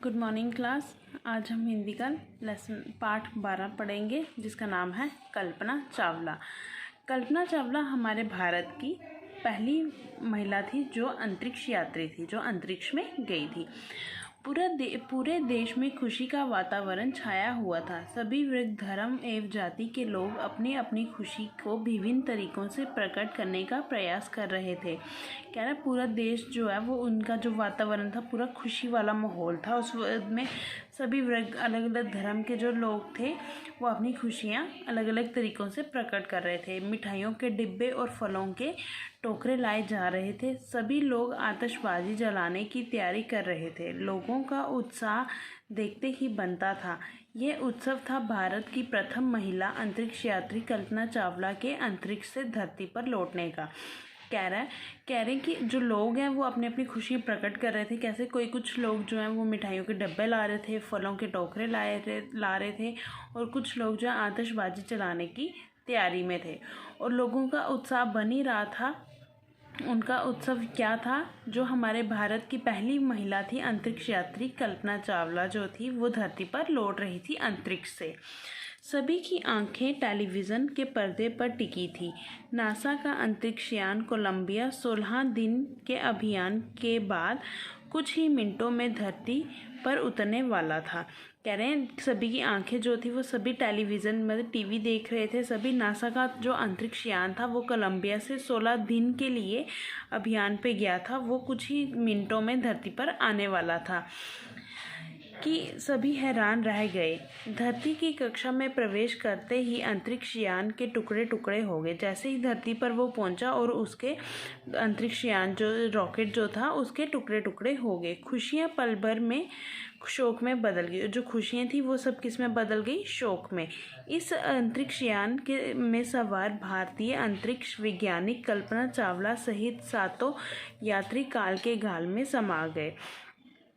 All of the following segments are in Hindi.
Good morning class. आज हम हिंदी का लेसन पाठ 12 पढ़ेंगे, जिसका नाम है कल्पना चावला। कल्पना चावला हमारे भारत की पहली महिला थी जो अंतरिक्ष यात्री थी, जो अंतरिक्ष में गई थी। पूरे देश में खुशी का वातावरण छाया हुआ था। सभी वर्ग, धर्म एवं जाति के लोग अपनी अपनी खुशी को विभिन्न तरीकों से प्रकट करने का प्रयास कर रहे थे। कह रहा पूरा देश जो है वो उनका जो वातावरण था पूरा खुशी वाला माहौल था। उसमें सभी वर्ग, अलग अलग धर्म के जो लोग थे वो अपनी खुशियाँ अलग अलग तरीक़ों से प्रकट कर रहे थे। मिठाइयों के डिब्बे और फलों के टोकरे लाए जा रहे थे। सभी लोग आतिशबाजी जलाने की तैयारी कर रहे थे। लोगों का उत्साह देखते ही बनता था। यह उत्सव था भारत की प्रथम महिला अंतरिक्ष यात्री कल्पना चावला के अंतरिक्ष से धरती पर लौटने का। कह रहे कि जो लोग हैं वो अपनी अपनी खुशी प्रकट कर रहे थे। कैसे कुछ लोग जो हैं वो मिठाइयों के डब्बे ला रहे थे, फलों के टोकरे ला रहे थे, और कुछ लोग जो आतिशबाजी चलाने की तैयारी में थे। और लोगों का उत्साह बन ही रहा था। उनका उत्सव क्या था? जो हमारे भारत की पहली महिला थी अंतरिक्ष यात्री कल्पना चावला जो थी वो धरती पर लौट रही थी अंतरिक्ष से। सभी की आंखें टेलीविज़न के पर्दे पर टिकी थी। नासा का अंतरिक्ष यान कोलंबिया 16 दिन के अभियान के बाद कुछ ही मिनटों में धरती पर उतरने वाला था। कह रहे हैं सभी की आंखें जो थी वो सभी टेलीविज़न मतलब टीवी देख रहे थे। सभी नासा का जो अंतरिक्ष यान था वो कोलंबिया से 16 दिन के लिए अभियान पे गया था। वो कुछ ही मिनटों में धरती पर आने वाला था कि सभी हैरान रह गए। धरती की कक्षा में प्रवेश करते ही अंतरिक्ष यान के टुकड़े टुकड़े हो गए। जैसे ही धरती पर वो पहुंचा और उसके अंतरिक्ष यान जो रॉकेट जो था उसके टुकड़े टुकड़े हो गए। खुशियां पल भर में शोक में बदल गई। जो खुशियां थी वो सब किस में बदल गई? शोक में। इस अंतरिक्ष यान के में सवार भारतीय अंतरिक्ष वैज्ञानिक कल्पना चावला सहित 7 यात्री काल के गाल में समा गए।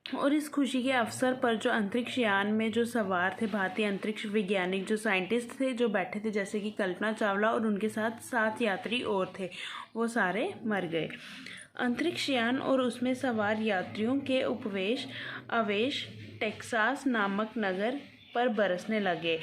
और इस खुशी के अवसर पर जो अंतरिक्ष यान में जो सवार थे भारतीय अंतरिक्ष वैज्ञानिक जो साइंटिस्ट थे जो बैठे थे, जैसे कि कल्पना चावला और उनके साथ 7 यात्री और थे, वो सारे मर गए। अंतरिक्ष यान और उसमें सवार यात्रियों के अवशेष टेक्सास नामक नगर पर बरसने लगे।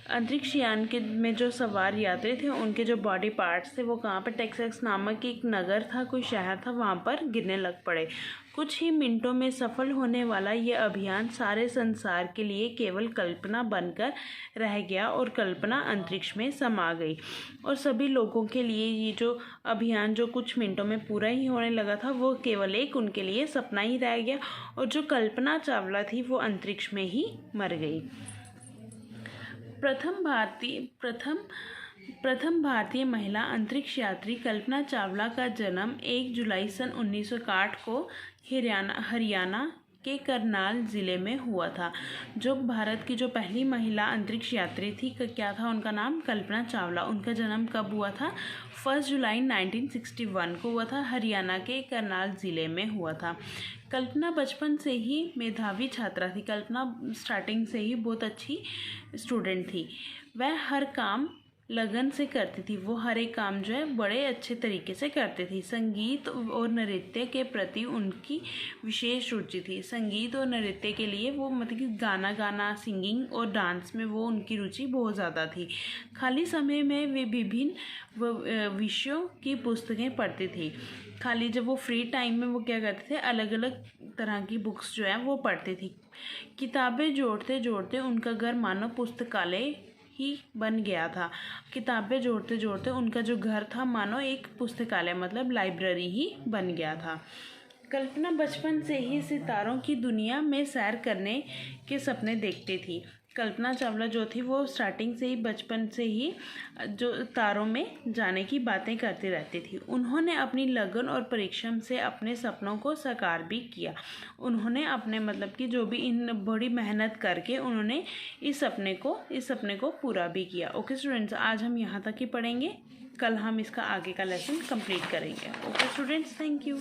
अंतरिक्ष यान के में जो सवार यात्री थे उनके जो बॉडी पार्ट्स थे वो कहाँ पर? टेक्सास नामक एक नगर था, कोई शहर था, वहाँ पर गिरने लग पड़े। कुछ ही मिनटों में सफल होने वाला ये अभियान सारे संसार के लिए केवल कल्पना बनकर रह गया और कल्पना अंतरिक्ष में समा गई। और सभी लोगों के लिए ये जो अभियान जो कुछ मिनटों में पूरा ही होने लगा था वो केवल एक उनके लिए सपना ही रह गया। और जो कल्पना चावला थी वो अंतरिक्ष में ही मर गई। प्रथम भारतीय महिला अंतरिक्ष यात्री कल्पना चावला का जन्म 1 जुलाई सन 1961 को हरियाणा के करनाल ज़िले में हुआ था। जो भारत की जो पहली महिला अंतरिक्ष यात्री थी, क्या था उनका नाम? कल्पना चावला। उनका जन्म कब हुआ था? 1 जुलाई 1961 को हुआ था। हरियाणा के करनाल ज़िले में हुआ था। कल्पना बचपन से ही मेधावी छात्रा थी। कल्पना स्टार्टिंग से ही बहुत अच्छी स्टूडेंट थी। वह हर काम लगन से करती थी। वो हर एक काम जो है बड़े अच्छे तरीके से करती थी। संगीत और नृत्य के प्रति उनकी विशेष रुचि थी। संगीत और नृत्य के लिए वो मतलब कि गाना, सिंगिंग और डांस में वो उनकी रुचि बहुत ज़्यादा थी। खाली समय में वे विभिन्न विषयों की पुस्तकें पढ़ती थी। खाली जब वो फ्री टाइम में वो क्या करते थे? अलग अलग तरह की बुक्स जो है वो पढ़ती थी। किताबें जोड़ते जोड़ते उनका घर मानो पुस्तकालय ही बन गया था। किताबें जोड़ते जोड़ते उनका जो घर था मानो एक पुस्तकालय मतलब लाइब्रेरी ही बन गया था। कल्पना बचपन से ही सितारों की दुनिया में सैर करने के सपने देखती थी। कल्पना चावला जो थी वो स्टार्टिंग से ही बचपन से ही जो तारों में जाने की बातें करती रहती थी। उन्होंने अपनी लगन और परिश्रम से अपने सपनों को साकार भी किया। उन्होंने अपने मतलब कि जो भी इन बड़ी मेहनत करके उन्होंने इस सपने को पूरा भी किया। ओके स्टूडेंट्स, आज हम यहाँ तक ही पढ़ेंगे। कल हम इसका आगे का लेसन कंप्लीट करेंगे। Okay students, thank you.